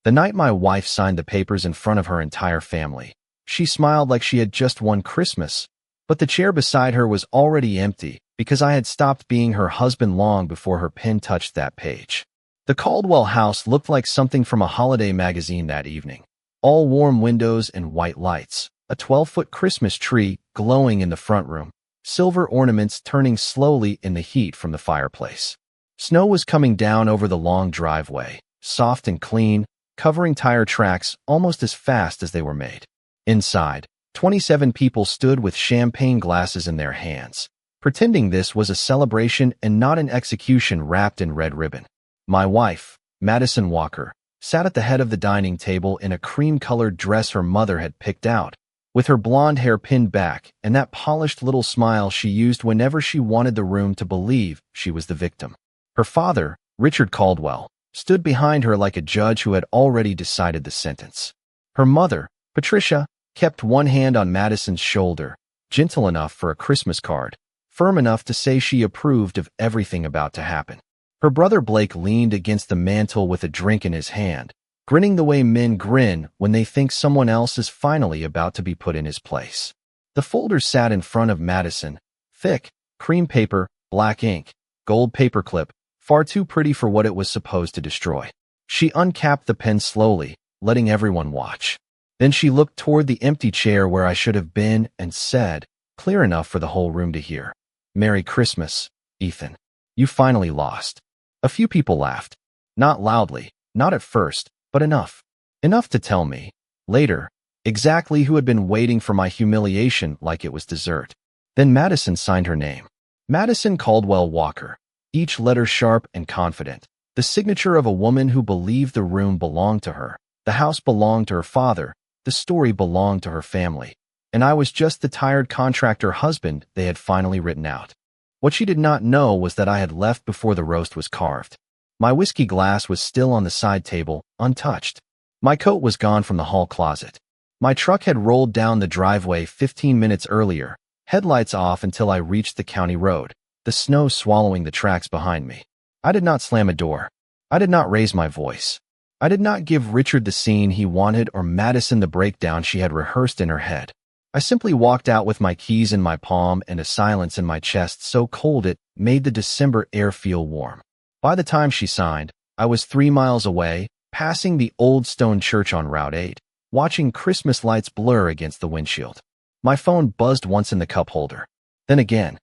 The night my wife signed the papers in front of her entire family, she smiled like she had just won Christmas, but the chair beside her was already empty because I had stopped being her husband long before her pen touched that page. The Caldwell house looked like something from a holiday magazine that evening. All warm windows and white lights, a 12-foot Christmas tree glowing in the front room, silver ornaments turning slowly in the heat from the fireplace. Snow was coming down over the long driveway, soft and clean, covering tire tracks almost as fast as they were made. Inside, 27 people stood with champagne glasses in their hands, pretending this was a celebration and not an execution wrapped in red ribbon. My wife, Madison Walker, sat at the head of the dining table in a cream-colored dress her mother had picked out, with her blonde hair pinned back and that polished little smile she used whenever she wanted the room to believe she was the victim. Her father, Richard Caldwell, stood behind her like a judge who had already decided the sentence. Her mother, Patricia, kept one hand on Madison's shoulder, gentle enough for a Christmas card, firm enough to say she approved of everything about to happen. Her brother Blake leaned against the mantel with a drink in his hand, grinning the way men grin when they think someone else is finally about to be put in his place. The folders sat in front of Madison, thick, cream paper, black ink, gold paperclip, far too pretty for what it was supposed to destroy. She uncapped the pen slowly, letting everyone watch. Then she looked toward the empty chair where I should have been and said, clear enough for the whole room to hear, "Merry Christmas, Ethan. You finally lost." A few people laughed. Not loudly, not at first, but enough. Enough to tell me, later, exactly who had been waiting for my humiliation like it was dessert. Then Madison signed her name. Madison Caldwell Walker, each letter sharp and confident. The signature of a woman who believed the room belonged to her, the house belonged to her father, the story belonged to her family. And I was just the tired contractor husband they had finally written out. What she did not know was that I had left before the roast was carved. My whiskey glass was still on the side table, untouched. My coat was gone from the hall closet. My truck had rolled down the driveway 15 minutes earlier, headlights off until I reached the county road, the snow swallowing the tracks behind me. I did not slam a door. I did not raise my voice. I did not give Richard the scene he wanted or Madison the breakdown she had rehearsed in her head. I simply walked out with my keys in my palm and a silence in my chest so cold it made the December air feel warm. By the time she signed, I was 3 miles away, passing the old stone church on Route 8, watching Christmas lights blur against the windshield. My phone buzzed once in the cup holder. Then again.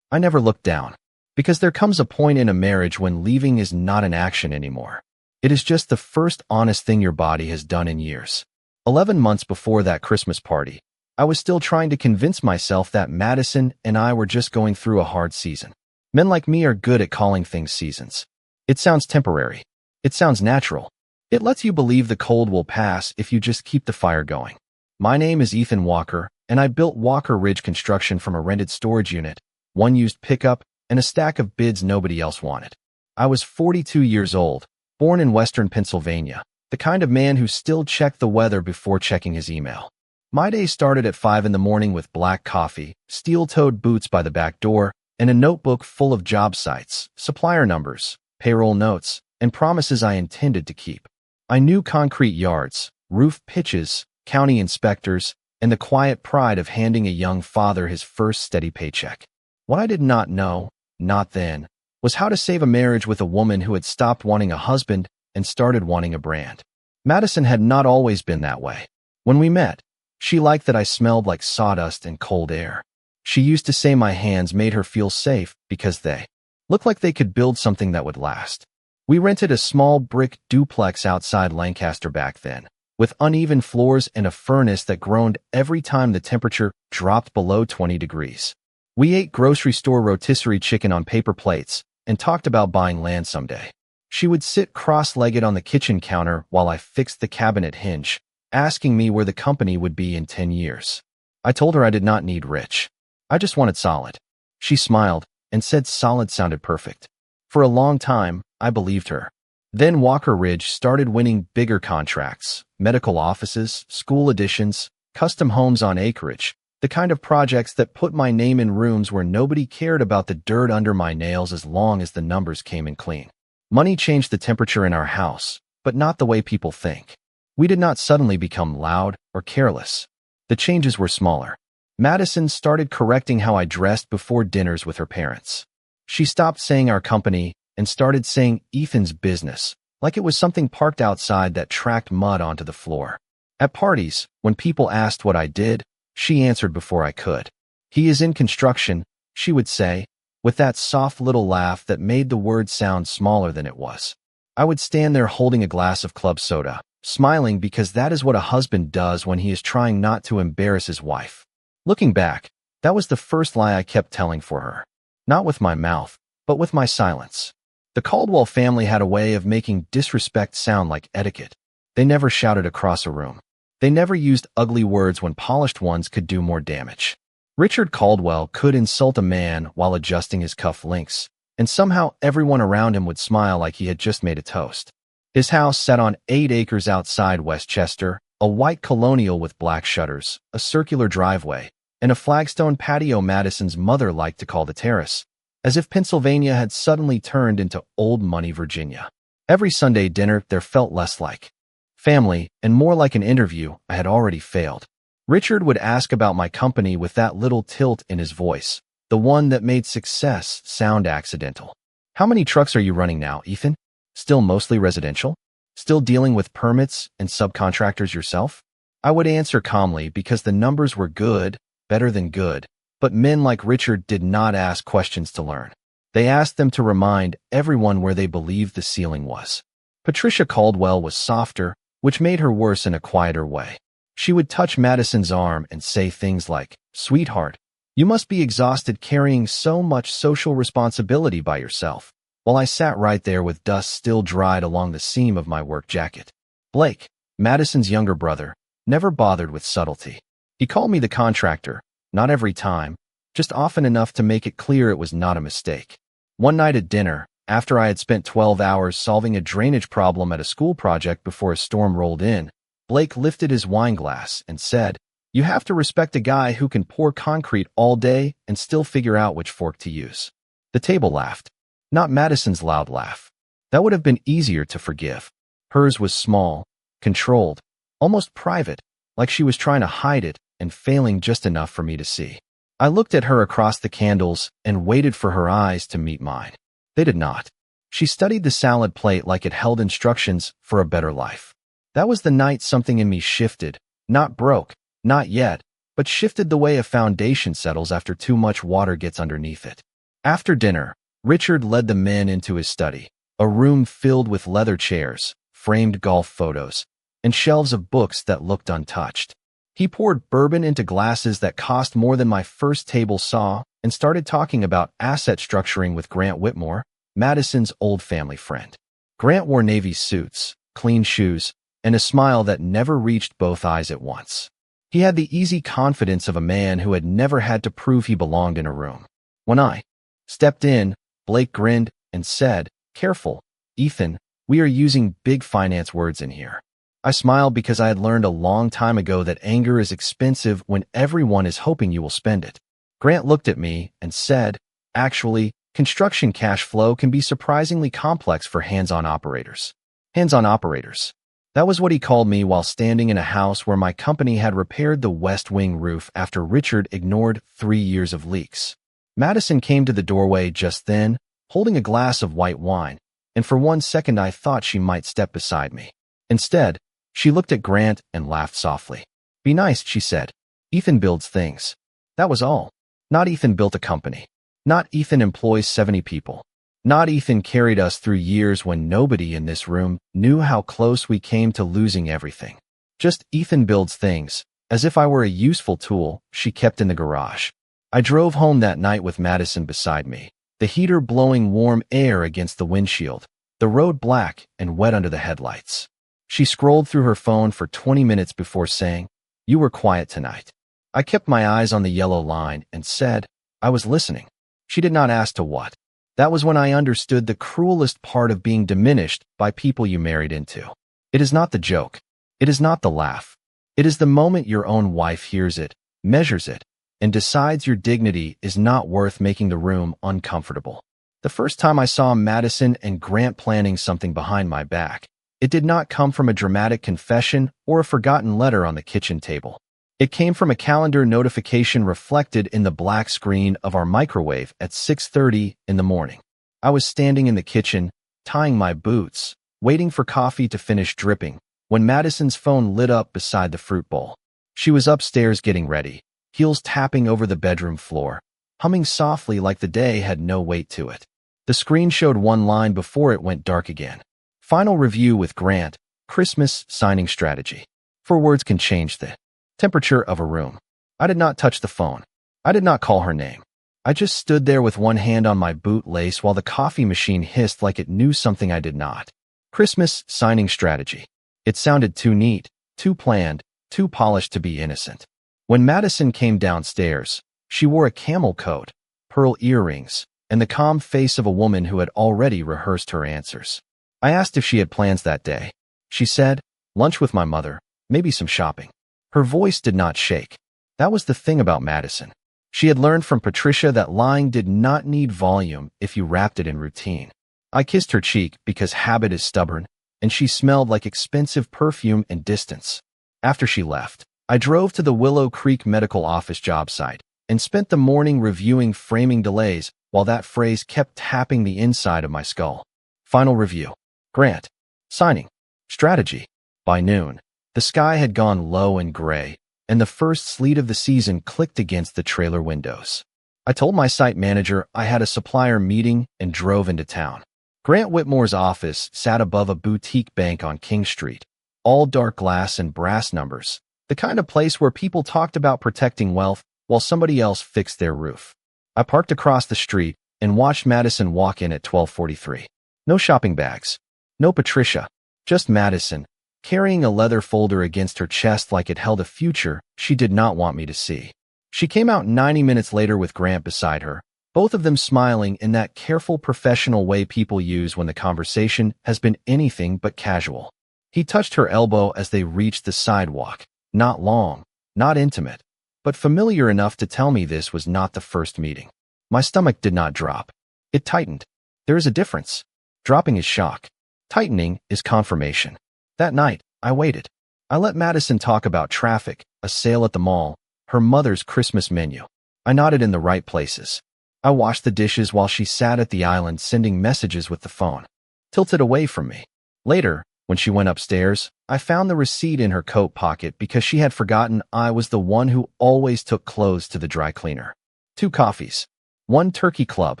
I never looked down. Because there comes a point in a marriage when leaving is not an action anymore. It is just the first honest thing your body has done in years. 11 months before that Christmas party, I was still trying to convince myself that Madison and I were just going through a hard season. Men like me are good at calling things seasons. It sounds temporary. It sounds natural. It lets you believe the cold will pass if you just keep the fire going. My name is Ethan Walker, and I built Walker Ridge Construction from a rented storage unit, one used pickup, and a stack of bids nobody else wanted. I was 42 years old, born in western Pennsylvania, the kind of man who still checked the weather before checking his email. My day started at 5 in the morning with black coffee, steel-toed boots by the back door, and a notebook full of job sites, supplier numbers, payroll notes, and promises I intended to keep. I knew concrete yards, roof pitches, county inspectors, and the quiet pride of handing a young father his first steady paycheck. What I did not know, not then, was how to save a marriage with a woman who had stopped wanting a husband and started wanting a brand. Madison had not always been that way. When we met, she liked that I smelled like sawdust and cold air. She used to say my hands made her feel safe because they looked like they could build something that would last. We rented a small brick duplex outside Lancaster back then, with uneven floors and a furnace that groaned every time the temperature dropped below 20 degrees. We ate grocery store rotisserie chicken on paper plates and talked about buying land someday. She would sit cross-legged on the kitchen counter while I fixed the cabinet hinge, asking me where the company would be in 10 years. I told her I did not need rich. I just wanted solid. She smiled and said solid sounded perfect. For a long time, I believed her. Then Walker Ridge started winning bigger contracts, medical offices, school additions, custom homes on acreage, the kind of projects that put my name in rooms where nobody cared about the dirt under my nails as long as the numbers came in clean. Money changed the temperature in our house, but not the way people think. We did not suddenly become loud or careless. The changes were smaller. Madison started correcting how I dressed before dinners with her parents. She stopped saying our company and started saying Ethan's business, like it was something parked outside that tracked mud onto the floor. At parties, when people asked what I did, she answered before I could. He is in construction, she would say, with that soft little laugh that made the word sound smaller than it was. I would stand there holding a glass of club soda, smiling because that is what a husband does when he is trying not to embarrass his wife. Looking back, that was the first lie I kept telling for her. Not with my mouth, but with my silence. The Caldwell family had a way of making disrespect sound like etiquette. They never shouted across a room. They never used ugly words when polished ones could do more damage. Richard Caldwell could insult a man while adjusting his cuff links, and somehow everyone around him would smile like he had just made a toast. His house sat on 8 acres outside Westchester, a white colonial with black shutters, a circular driveway, and a flagstone patio Madison's mother liked to call the terrace, as if Pennsylvania had suddenly turned into old money Virginia. Every Sunday dinner there felt less like family and more like an interview I had already failed. Richard would ask about my company with that little tilt in his voice, the one that made success sound accidental. How many trucks are you running now, Ethan? Still mostly residential? Still dealing with permits and subcontractors yourself? I would answer calmly because the numbers were good, better than good, but men like Richard did not ask questions to learn. They asked them to remind everyone where they believed the ceiling was. Patricia Caldwell was softer, which made her worse in a quieter way. She would touch Madison's arm and say things like, "Sweetheart, you must be exhausted carrying so much social responsibility by yourself," while I sat right there with dust still dried along the seam of my work jacket. Blake, Madison's younger brother, never bothered with subtlety. He called me the contractor, not every time, just often enough to make it clear it was not a mistake. One night at dinner, after I had spent 12 hours solving a drainage problem at a school project before a storm rolled in, Blake lifted his wine glass and said, "You have to respect a guy who can pour concrete all day and still figure out which fork to use." The table laughed. Not Madison's loud laugh. That would have been easier to forgive. Hers was small, controlled, almost private, like she was trying to hide it and failing just enough for me to see. I looked at her across the candles and waited for her eyes to meet mine. They did not. She studied the salad plate like it held instructions for a better life. That was the night something in me shifted, not broke, not yet, but shifted the way a foundation settles after too much water gets underneath it. After dinner, Richard led the men into his study, a room filled with leather chairs, framed golf photos, and shelves of books that looked untouched. He poured bourbon into glasses that cost more than my first table saw and started talking about asset structuring with Grant Whitmore, Madison's old family friend. Grant wore navy suits, clean shoes, and a smile that never reached both eyes at once. He had the easy confidence of a man who had never had to prove he belonged in a room. When I stepped in, Blake grinned and said, "Careful, Ethan, we are using big finance words in here." I smiled because I had learned a long time ago that anger is expensive when everyone is hoping you will spend it. Grant looked at me and said, "Actually, construction cash flow can be surprisingly complex for hands-on operators." Hands-on operators. That was what he called me while standing in a house where my company had repaired the west wing roof after Richard ignored 3 years of leaks. Madison came to the doorway just then, holding a glass of white wine, and for 1 second I thought she might step beside me. Instead, she looked at Grant and laughed softly. "Be nice," she said. "Ethan builds things." That was all. Not Ethan built a company. Not Ethan employs 70 people. Not Ethan carried us through years when nobody in this room knew how close we came to losing everything. Just Ethan builds things, as if I were a useful tool she kept in the garage. I drove home that night with Madison beside me, the heater blowing warm air against the windshield, the road black and wet under the headlights. She scrolled through her phone for 20 minutes before saying, "You were quiet tonight." I kept my eyes on the yellow line and said, "I was listening." She did not ask to what. That was when I understood the cruelest part of being diminished by people you married into. It is not the joke. It is not the laugh. It is the moment your own wife hears it, measures it, and decides your dignity is not worth making the room uncomfortable. The first time I saw Madison and Grant planning something behind my back, It did not come from a dramatic confession or a forgotten letter on the kitchen table. It came from a calendar notification reflected in the black screen of our microwave at 6:30 in the morning. I was standing in the kitchen, tying my boots, waiting for coffee to finish dripping, when Madison's phone lit up beside the fruit bowl. She was upstairs getting ready, heels tapping over the bedroom floor, humming softly like the day had no weight to it. The screen showed one line before it went dark again. Final review with Grant, Christmas signing strategy. 4 words can change the temperature of a room. I did not touch the phone. I did not call her name. I just stood there with one hand on my bootlace while the coffee machine hissed like it knew something I did not. Christmas signing strategy. It sounded too neat, too planned, too polished to be innocent. When Madison came downstairs, she wore a camel coat, pearl earrings, and the calm face of a woman who had already rehearsed her answers. I asked if she had plans that day. She said, lunch with my mother, maybe some shopping. Her voice did not shake. That was the thing about Madison. She had learned from Patricia that lying did not need volume if you wrapped it in routine. I kissed her cheek because habit is stubborn, and she smelled like expensive perfume and distance. After she left, I drove to the Willow Creek Medical Office job site and spent the morning reviewing framing delays while that phrase kept tapping the inside of my skull. Final review. Grant. Signing. Strategy. By noon, the sky had gone low and gray, and the first sleet of the season clicked against the trailer windows. I told my site manager I had a supplier meeting and drove into town. Grant Whitmore's office sat above a boutique bank on King Street, all dark glass and brass numbers, the kind of place where people talked about protecting wealth while somebody else fixed their roof. I parked across the street and watched Madison walk in at 12:43. No shopping bags. No Patricia. Just Madison, carrying a leather folder against her chest like it held a future she did not want me to see. She came out 90 minutes later with Grant beside her, both of them smiling in that careful professional way people use when the conversation has been anything but casual. He touched her elbow as they reached the sidewalk, not long, not intimate, but familiar enough to tell me this was not the first meeting. My stomach did not drop. It tightened. There is a difference. Dropping is shock. Tightening is confirmation. That night, I waited. I let Madison talk about traffic, a sale at the mall, her mother's Christmas menu. I nodded in the right places. I washed the dishes while she sat at the island sending messages with the phone, tilted away from me. Later, when she went upstairs, I found the receipt in her coat pocket because she had forgotten I was the one who always took clothes to the dry cleaner. 2 coffees. 1 turkey club.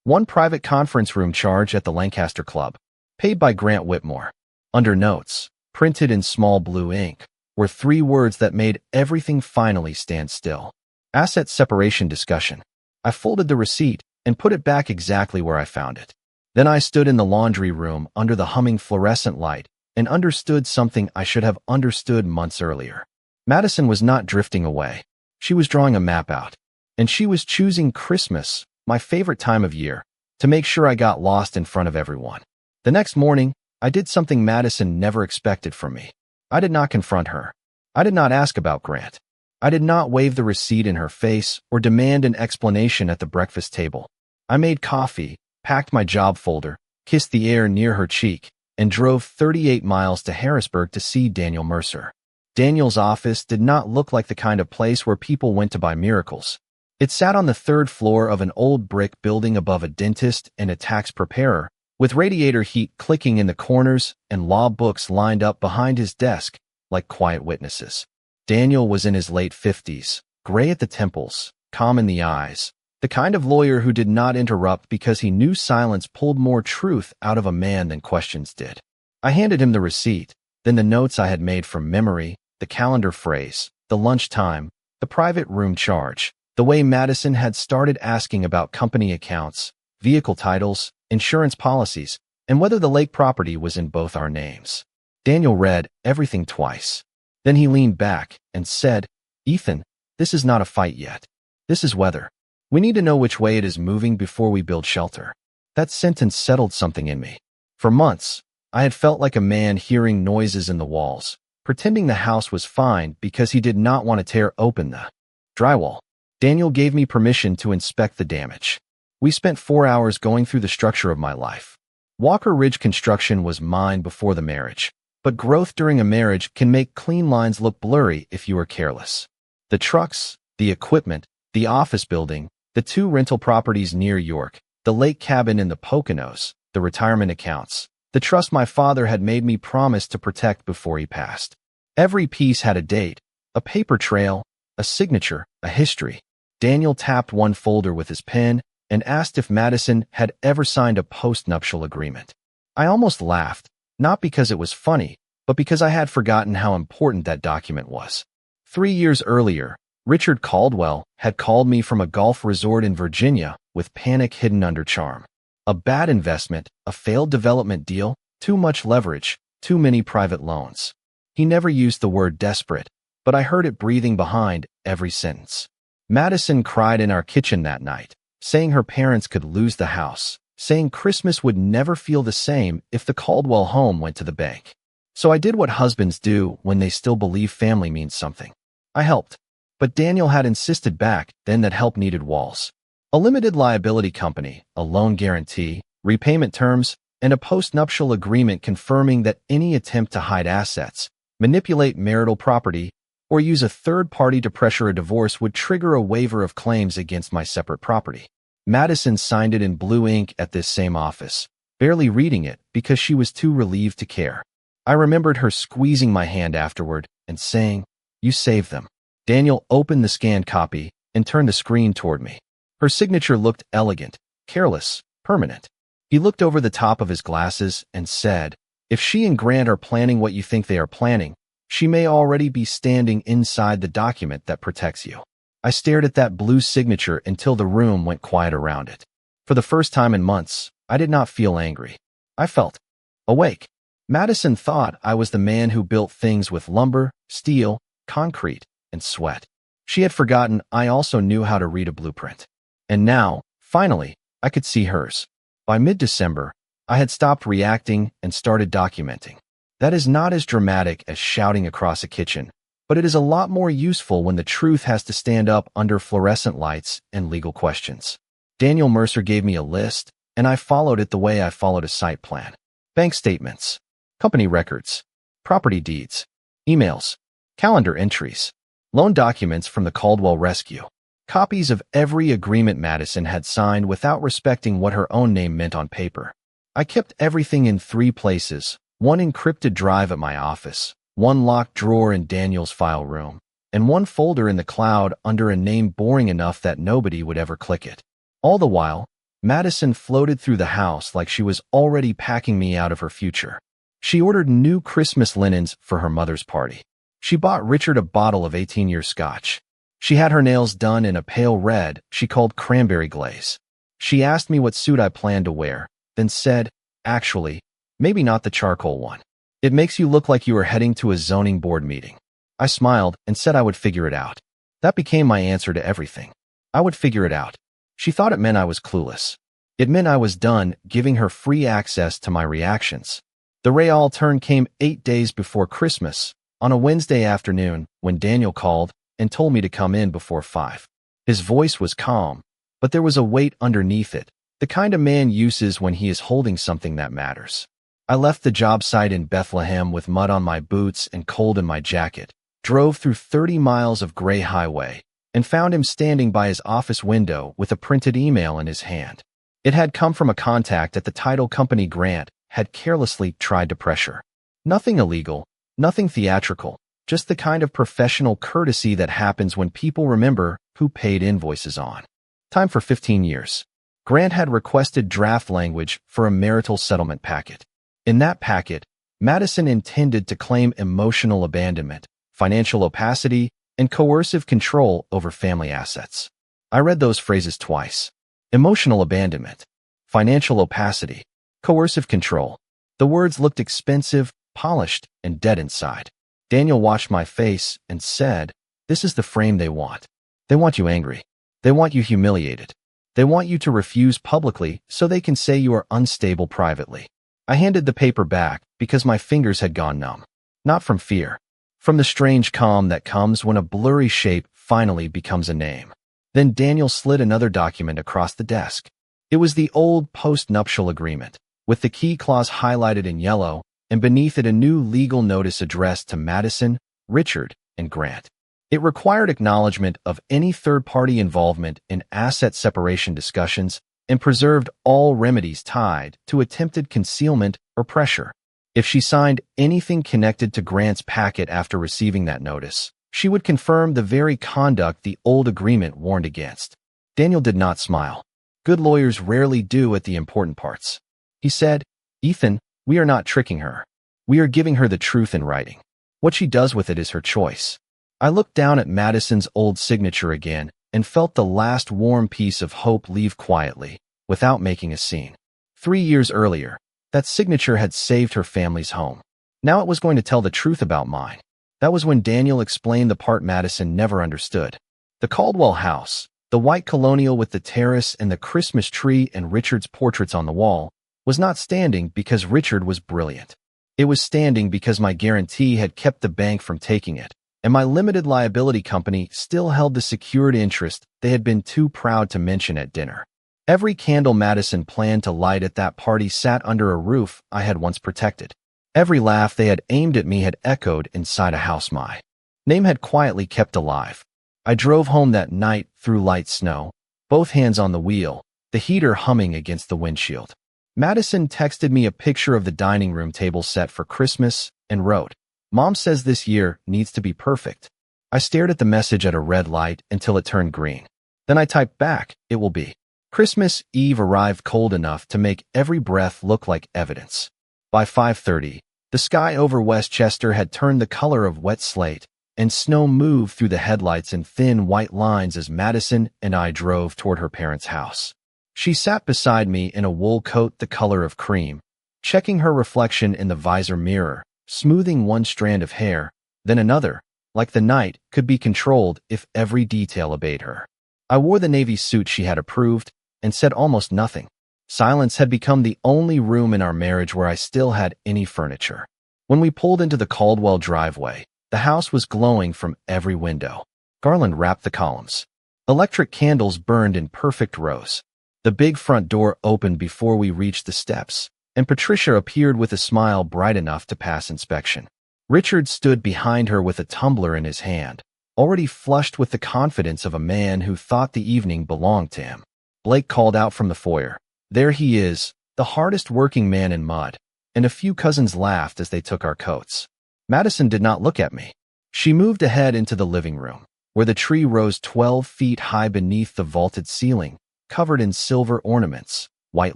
1 private conference room charge at the Lancaster Club. Paid by Grant Whitmore. Under notes, printed in small blue ink, were 3 words that made everything finally stand still. Asset separation discussion. I folded the receipt and put it back exactly where I found it. Then I stood in the laundry room under the humming fluorescent light and understood something I should have understood months earlier. Madison was not drifting away. She was drawing a map out. And she was choosing Christmas, my favorite time of year, to make sure I got lost in front of everyone. The next morning, I did something Madison never expected from me. I did not confront her. I did not ask about Grant. I did not wave the receipt in her face or demand an explanation at the breakfast table. I made coffee, packed my job folder, kissed the air near her cheek, and drove 38 miles to Harrisburg to see Daniel Mercer. Daniel's office did not look like the kind of place where people went to buy miracles. It sat on the 3rd floor of an old brick building above a dentist and a tax preparer, with radiator heat clicking in the corners and law books lined up behind his desk like quiet witnesses. Daniel was in his late 50s, gray at the temples, calm in the eyes, the kind of lawyer who did not interrupt because he knew silence pulled more truth out of a man than questions did. I handed him the receipt, then the notes I had made from memory, the calendar phrase, the lunchtime, the private room charge, the way Madison had started asking about company accounts, vehicle titles, insurance policies, and whether the lake property was in both our names. Daniel read everything twice. Then he leaned back and said, "Ethan, this is not a fight yet. This is weather. We need to know which way it is moving before we build shelter." That sentence settled something in me. For months, I had felt like a man hearing noises in the walls, pretending the house was fine because he did not want to tear open the drywall. Daniel gave me permission to inspect the damage. We spent 4 hours going through the structure of my life. Walker Ridge construction was mine before the marriage, but growth during a marriage can make clean lines look blurry if you are careless. The trucks, the equipment, the office building, the 2 rental properties near York, the lake cabin in the Poconos, the retirement accounts, the trust my father had made me promise to protect before he passed. Every piece had a date, a paper trail, a signature, a history. Daniel tapped one folder with his pen and asked if Madison had ever signed a post-nuptial agreement. I almost laughed, not because it was funny, but because I had forgotten how important that document was. 3 years earlier, Richard Caldwell had called me from a golf resort in Virginia with panic hidden under charm. A bad investment, a failed development deal, too much leverage, too many private loans. He never used the word desperate, but I heard it breathing behind every sentence. Madison cried in our kitchen that night, saying her parents could lose the house, saying Christmas would never feel the same if the Caldwell home went to the bank. So I did what husbands do when they still believe family means something. I helped. But Daniel had insisted back then that help needed walls. A limited liability company, a loan guarantee, repayment terms, and a post-nuptial agreement confirming that any attempt to hide assets, manipulate marital property, or use a third party to pressure a divorce would trigger a waiver of claims against my separate property. Madison signed it in blue ink at this same office, barely reading it because she was too relieved to care. I remembered her squeezing my hand afterward and saying, "You saved them." Daniel opened the scanned copy and turned the screen toward me. Her signature looked elegant, careless, permanent. He looked over the top of his glasses and said, "If she and Grant are planning what you think they are planning, she may already be standing inside the document that protects you." I stared at that blue signature until the room went quiet around it. For the first time in months, I did not feel angry. I felt awake. Madison thought I was the man who built things with lumber, steel, concrete, and sweat. She had forgotten I also knew how to read a blueprint. And now, finally, I could see hers. By mid-December, I had stopped reacting and started documenting. That is not as dramatic as shouting across a kitchen, but it is a lot more useful when the truth has to stand up under fluorescent lights and legal questions. Daniel Mercer gave me a list, and I followed it the way I followed a site plan. Bank statements, company records, property deeds, emails, calendar entries, loan documents from the Caldwell Rescue, copies of every agreement Madison had signed without respecting what her own name meant on paper. I kept everything in 3 places, one encrypted drive at my office, one locked drawer in Daniel's file room, and one folder in the cloud under a name boring enough that nobody would ever click it. All the while, Madison floated through the house like she was already packing me out of her future. She ordered new Christmas linens for her mother's party. She bought Richard a bottle of 18-year scotch. She had her nails done in a pale red she called cranberry glaze. She asked me what suit I planned to wear, then said, "Actually, maybe not the charcoal one. It makes you look like you are heading to a zoning board meeting." I smiled and said I would figure it out. That became my answer to everything. I would figure it out. She thought it meant I was clueless. It meant I was done giving her free access to my reactions. The real turn came 8 days before Christmas, on a Wednesday afternoon, when Daniel called and told me to come in before 5. His voice was calm, but there was a weight underneath it, the kind a man uses when he is holding something that matters. I left the job site in Bethlehem with mud on my boots and cold in my jacket, drove through 30 miles of gray highway, and found him standing by his office window with a printed email in his hand. It had come from a contact at the title company Grant had carelessly tried to pressure. Nothing illegal, nothing theatrical, just the kind of professional courtesy that happens when people remember who paid invoices on. Time for 15 years. Grant had requested draft language for a marital settlement packet. In that packet, Madison intended to claim emotional abandonment, financial opacity, and coercive control over family assets. I read those phrases twice. Emotional abandonment, financial opacity, coercive control. The words looked expensive, polished, and dead inside. Daniel watched my face and said, "This is the frame they want. They want you angry. They want you humiliated. They want you to refuse publicly so they can say you are unstable privately." I handed the paper back because my fingers had gone numb. Not from fear. From the strange calm that comes when a blurry shape finally becomes a name. Then Daniel slid another document across the desk. It was the old post-nuptial agreement, with the key clause highlighted in yellow, and beneath it a new legal notice addressed to Madison, Richard, and Grant. It required acknowledgement of any third-party involvement in asset separation discussions and preserved all remedies tied to attempted concealment or pressure. If she signed anything connected to Grant's packet after receiving that notice, she would confirm the very conduct the old agreement warned against. Daniel did not smile. Good lawyers rarely do at the important parts. He said, "Ethan, we are not tricking her. We are giving her the truth in writing. What she does with it is her choice." I looked down at Madison's old signature again and felt the last warm piece of hope leave quietly, without making a scene. 3 years earlier, that signature had saved her family's home. Now it was going to tell the truth about mine. That was when Daniel explained the part Madison never understood. The Caldwell house, the white colonial with the terrace and the Christmas tree and Richard's portraits on the wall, was not standing because Richard was brilliant. It was standing because my guarantee had kept the bank from taking it, and my limited liability company still held the secured interest they had been too proud to mention at dinner. Every candle Madison planned to light at that party sat under a roof I had once protected. Every laugh they had aimed at me had echoed inside a house my name had quietly kept alive. I drove home that night through light snow, both hands on the wheel, the heater humming against the windshield. Madison texted me a picture of the dining room table set for Christmas and wrote, "Mom says this year needs to be perfect." I stared at the message at a red light until it turned green. Then I typed back, "It will be." Christmas Eve arrived cold enough to make every breath look like evidence. By 5:30, the sky over Westchester had turned the color of wet slate, and snow moved through the headlights in thin white lines as Madison and I drove toward her parents' house. She sat beside me in a wool coat the color of cream, checking her reflection in the visor mirror, smoothing one strand of hair, then another, like the night could be controlled if every detail obeyed her. I wore the navy suit she had approved and said almost nothing. Silence had become the only room in our marriage where I still had any furniture. When we pulled into the Caldwell driveway, the house was glowing from every window. Garland wrapped the columns. Electric candles burned in perfect rows. The big front door opened before we reached the steps, and Patricia appeared with a smile bright enough to pass inspection. Richard stood behind her with a tumbler in his hand, already flushed with the confidence of a man who thought the evening belonged to him. Blake called out from the foyer, "There he is, the hardest working man in mud," and a few cousins laughed as they took our coats. Madison did not look at me. She moved ahead into the living room, where the tree rose 12 feet high beneath the vaulted ceiling, covered in silver ornaments, white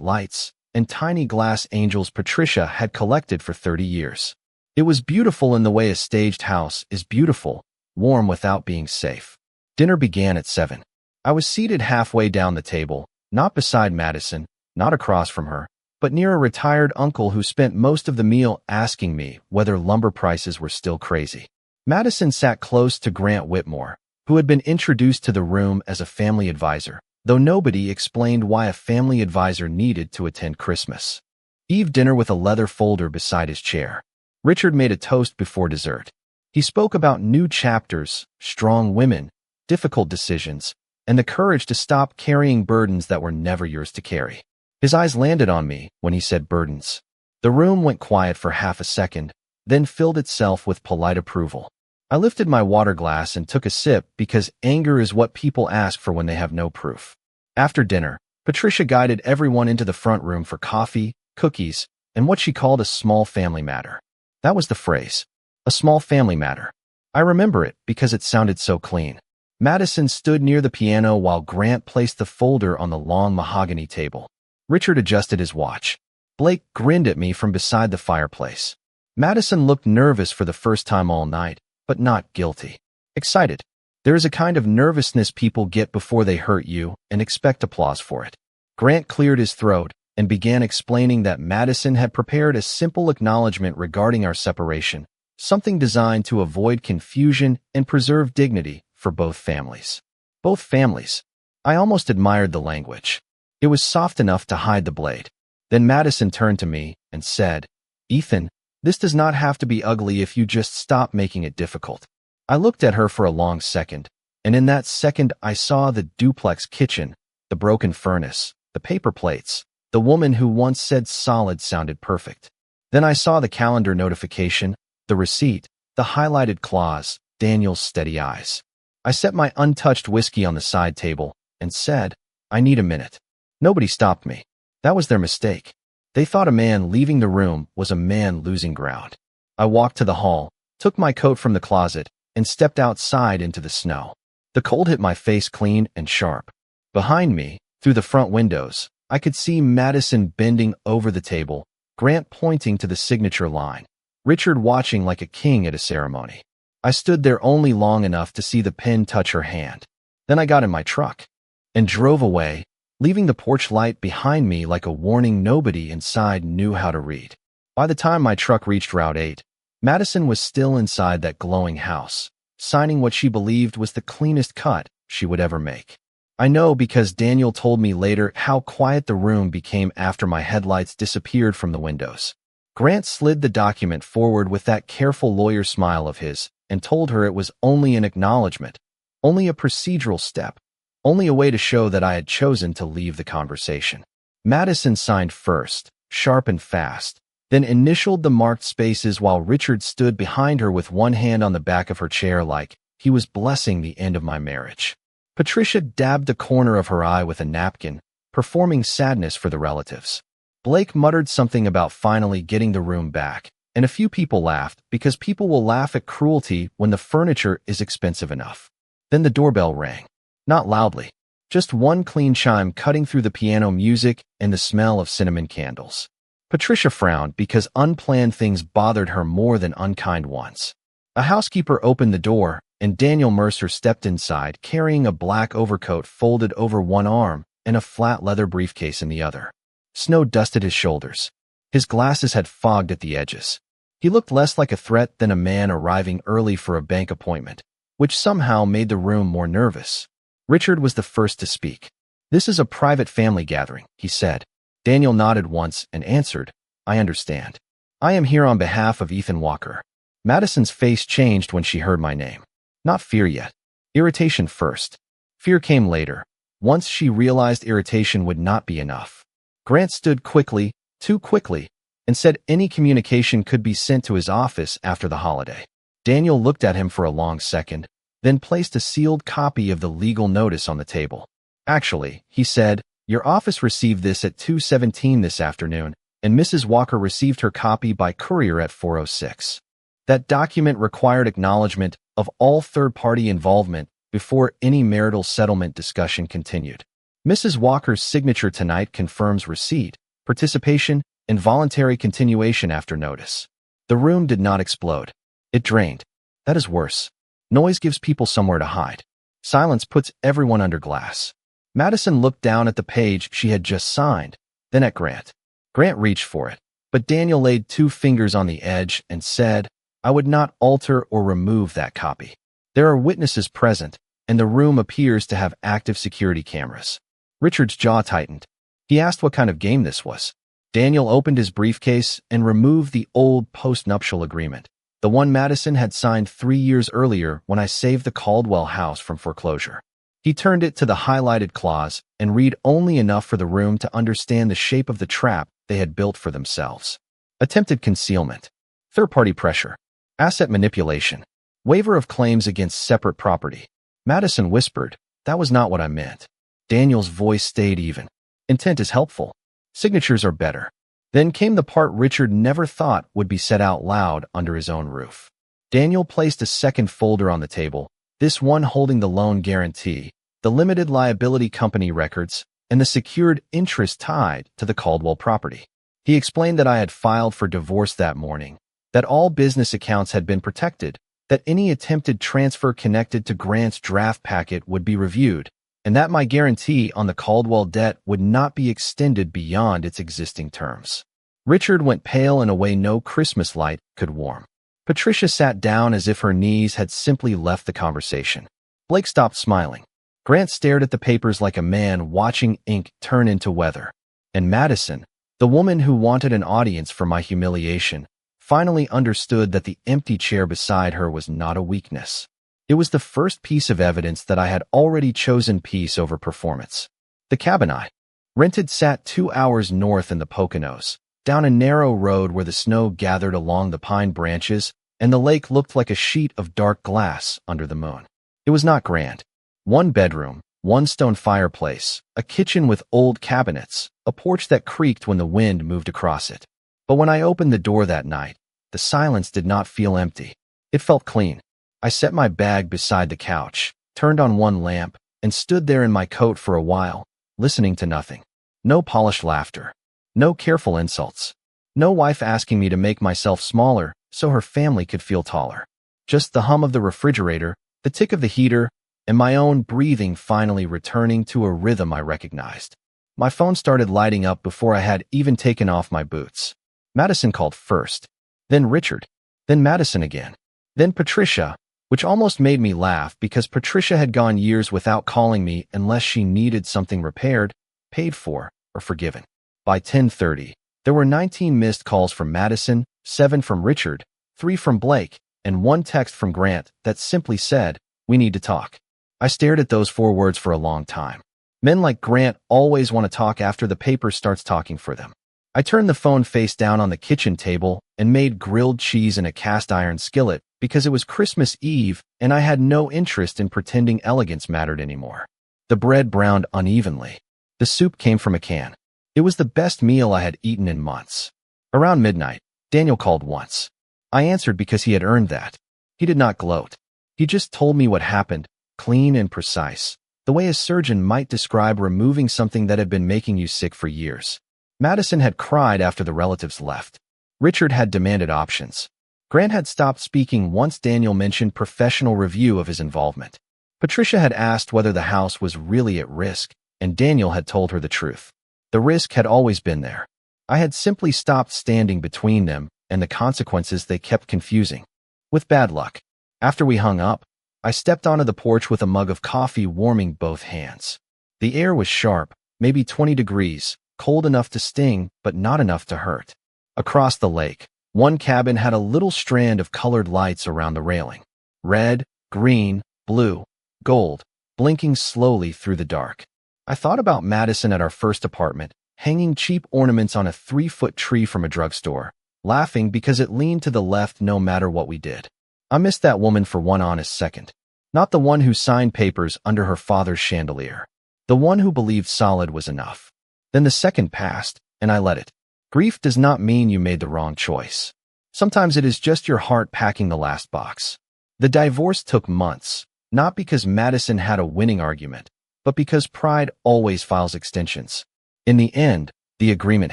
lights, and tiny glass angels Patricia had collected for 30 years. It was beautiful in the way a staged house is beautiful, warm without being safe. Dinner began at 7. I was seated halfway down the table, not beside Madison, not across from her, but near a retired uncle who spent most of the meal asking me whether lumber prices were still crazy. Madison sat close to Grant Whitmore, who had been introduced to the room as a family advisor, though nobody explained why a family advisor needed to attend Christmas Eve dinner with a leather folder beside his chair. Richard made a toast before dessert. He spoke about new chapters, strong women, difficult decisions, and the courage to stop carrying burdens that were never yours to carry. His eyes landed on me when he said burdens. The room went quiet for half a second, then filled itself with polite approval. I lifted my water glass and took a sip because anger is what people ask for when they have no proof. After dinner, Patricia guided everyone into the front room for coffee, cookies, and what she called a small family matter. That was the phrase. A small family matter. I remember it because it sounded so clean. Madison stood near the piano while Grant placed the folder on the long mahogany table. Richard adjusted his watch. Blake grinned at me from beside the fireplace. Madison looked nervous for the first time all night, but not guilty. Excited. There is a kind of nervousness people get before they hurt you and expect applause for it. Grant cleared his throat and began explaining that Madison had prepared a simple acknowledgement regarding our separation, something designed to avoid confusion and preserve dignity for both families. Both families. I almost admired the language. It was soft enough to hide the blade. Then Madison turned to me and said, "Ethan, this does not have to be ugly if you just stop making it difficult." I looked at her for a long second, and in that second I saw the duplex kitchen, the broken furnace, the paper plates, The woman who once said solid sounded perfect. Then I saw the calendar notification, the receipt, the highlighted clause, Daniel's steady eyes. I set my untouched whiskey on the side table and said, "I need a minute." Nobody stopped me. That was their mistake. They thought a man leaving the room was a man losing ground. I walked to the hall, took my coat from the closet, and stepped outside into the snow. The cold hit my face clean and sharp. Behind me, through the front windows, I could see Madison bending over the table, Grant pointing to the signature line, Richard watching like a king at a ceremony. I stood there only long enough to see the pen touch her hand. Then I got in my truck and drove away, leaving the porch light behind me like a warning nobody inside knew how to read. By the time my truck reached Route 8, Madison was still inside that glowing house, signing what she believed was the cleanest cut she would ever make. I know because Daniel told me later how quiet the room became after my headlights disappeared from the windows. Grant slid the document forward with that careful lawyer smile of his and told her it was only an acknowledgement, only a procedural step, only a way to show that I had chosen to leave the conversation. Madison signed first, sharp and fast, then initialed the marked spaces while Richard stood behind her with one hand on the back of her chair like he was blessing the end of my marriage. Patricia dabbed the corner of her eye with a napkin, performing sadness for the relatives. Blake muttered something about finally getting the room back, and a few people laughed because people will laugh at cruelty when the furniture is expensive enough. Then the doorbell rang. Not loudly, just one clean chime cutting through the piano music and the smell of cinnamon candles. Patricia frowned because unplanned things bothered her more than unkind ones. A housekeeper opened the door, and Daniel Mercer stepped inside carrying a black overcoat folded over one arm and a flat leather briefcase in the other. Snow dusted his shoulders. His glasses had fogged at the edges. He looked less like a threat than a man arriving early for a bank appointment, which somehow made the room more nervous. Richard was the first to speak. "This is a private family gathering," he said. Daniel nodded once and answered, "I understand. I am here on behalf of Ethan Walker." Madison's face changed when she heard my name. Not fear yet. Irritation first. Fear came later, once she realized irritation would not be enough. Grant stood quickly, too quickly, and said any communication could be sent to his office after the holiday. Daniel looked at him for a long second, then placed a sealed copy of the legal notice on the table. "Actually," he said, "your office received this at 2:17 this afternoon, and Mrs. Walker received her copy by courier at 4:06. That document required acknowledgement of all third-party involvement before any marital settlement discussion continued. Mrs. Walker's signature tonight confirms receipt, participation, and voluntary continuation after notice." The room did not explode. It drained. That is worse. Noise gives people somewhere to hide. Silence puts everyone under glass. Madison looked down at the page she had just signed, then at Grant. Grant reached for it, but Daniel laid two fingers on the edge and said, "I would not alter or remove that copy. There are witnesses present, and the room appears to have active security cameras." Richard's jaw tightened. He asked what kind of game this was. Daniel opened his briefcase and removed the old post-nuptial agreement, the one Madison had signed 3 years earlier when I saved the Caldwell house from foreclosure. He turned it to the highlighted clause and read only enough for the room to understand the shape of the trap they had built for themselves. Attempted concealment, third-party pressure, asset manipulation, waiver of claims against separate property. Madison whispered, "That was not what I meant." Daniel's voice stayed even. "Intent is helpful. Signatures are better." Then came the part Richard never thought would be said out loud under his own roof. Daniel placed a second folder on the table, this one holding the loan guarantee, the limited liability company records, and the secured interest tied to the Caldwell property. He explained that I had filed for divorce that morning, that all business accounts had been protected, that any attempted transfer connected to Grant's draft packet would be reviewed, and that my guarantee on the Caldwell debt would not be extended beyond its existing terms. Richard went pale in a way no Christmas light could warm. Patricia sat down as if her knees had simply left the conversation. Blake stopped smiling. Grant stared at the papers like a man watching ink turn into weather. And Madison, the woman who wanted an audience for my humiliation, finally understood that the empty chair beside her was not a weakness. It was the first piece of evidence that I had already chosen peace over performance. The cabin eye. Rented sat 2 hours north in the Poconos, down a narrow road where the snow gathered along the pine branches, and the lake looked like a sheet of dark glass under the moon. It was not grand. One bedroom, one stone fireplace, a kitchen with old cabinets, a porch that creaked when the wind moved across it. But when I opened the door that night, the silence did not feel empty. It felt clean. I set my bag beside the couch, turned on one lamp, and stood there in my coat for a while, listening to nothing. No polished laughter. No careful insults. No wife asking me to make myself smaller so her family could feel taller. Just the hum of the refrigerator, the tick of the heater, and my own breathing finally returning to a rhythm I recognized. My phone started lighting up before I had even taken off my boots. Madison called first, then Richard, then Madison again, then Patricia, which almost made me laugh because Patricia had gone years without calling me unless she needed something repaired, paid for, or forgiven. By 10:30, there were 19 missed calls from Madison, 7 from Richard, 3 from Blake, and 1 text from Grant that simply said, "We need to talk." I stared at those 4 words for a long time. Men like Grant always want to talk after the paper starts talking for them. I turned the phone face down on the kitchen table and made grilled cheese in a cast-iron skillet because it was Christmas Eve and I had no interest in pretending elegance mattered anymore. The bread browned unevenly. The soup came from a can. It was the best meal I had eaten in months. Around midnight, Daniel called once. I answered because he had earned that. He did not gloat. He just told me what happened, clean and precise, the way a surgeon might describe removing something that had been making you sick for years. Madison had cried after the relatives left. Richard had demanded options. Grant had stopped speaking once Daniel mentioned professional review of his involvement. Patricia had asked whether the house was really at risk, and Daniel had told her the truth. The risk had always been there. I had simply stopped standing between them, and the consequences they kept confusing. With bad luck. After we hung up, I stepped onto the porch with a mug of coffee warming both hands. The air was sharp, maybe 20 degrees, cold enough to sting, but not enough to hurt. Across the lake, one cabin had a little strand of colored lights around the railing. Red, green, blue, gold, blinking slowly through the dark. I thought about Madison at our first apartment, hanging cheap ornaments on a 3-foot tree from a drugstore, laughing because it leaned to the left no matter what we did. I missed that woman for one honest second. Not the one who signed papers under her father's chandelier. The one who believed solid was enough. Then the second passed, and I let it. Grief does not mean you made the wrong choice. Sometimes it is just your heart packing the last box. The divorce took months, not because Madison had a winning argument, but because pride always files extensions. In the end, the agreement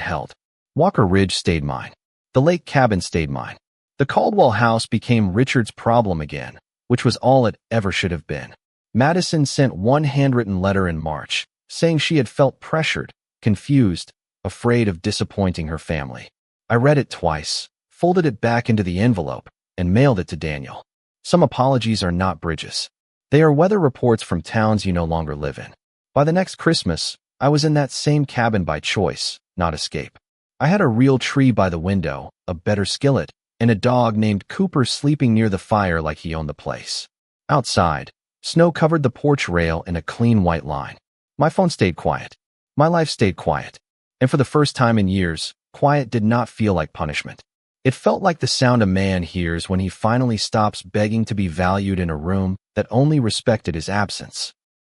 held. Walker Ridge stayed mine. The lake cabin stayed mine. The Caldwell house became Richard's problem again, which was all it ever should have been. Madison sent one handwritten letter in March, saying she had felt pressured, confused, afraid of disappointing her family. I read it twice, folded it back into the envelope, and mailed it to Daniel. Some apologies are not bridges. They are weather reports from towns you no longer live in. By the next Christmas, I was in that same cabin by choice, not escape. I had a real tree by the window, a better skillet, and a dog named Cooper sleeping near the fire like he owned the place. Outside, snow covered the porch rail in a clean white line. My phone stayed quiet. My life stayed quiet. And for the first time in years, quiet did not feel like punishment. It felt like the sound a man hears when he finally stops begging to be valued in a room that only respected his absence.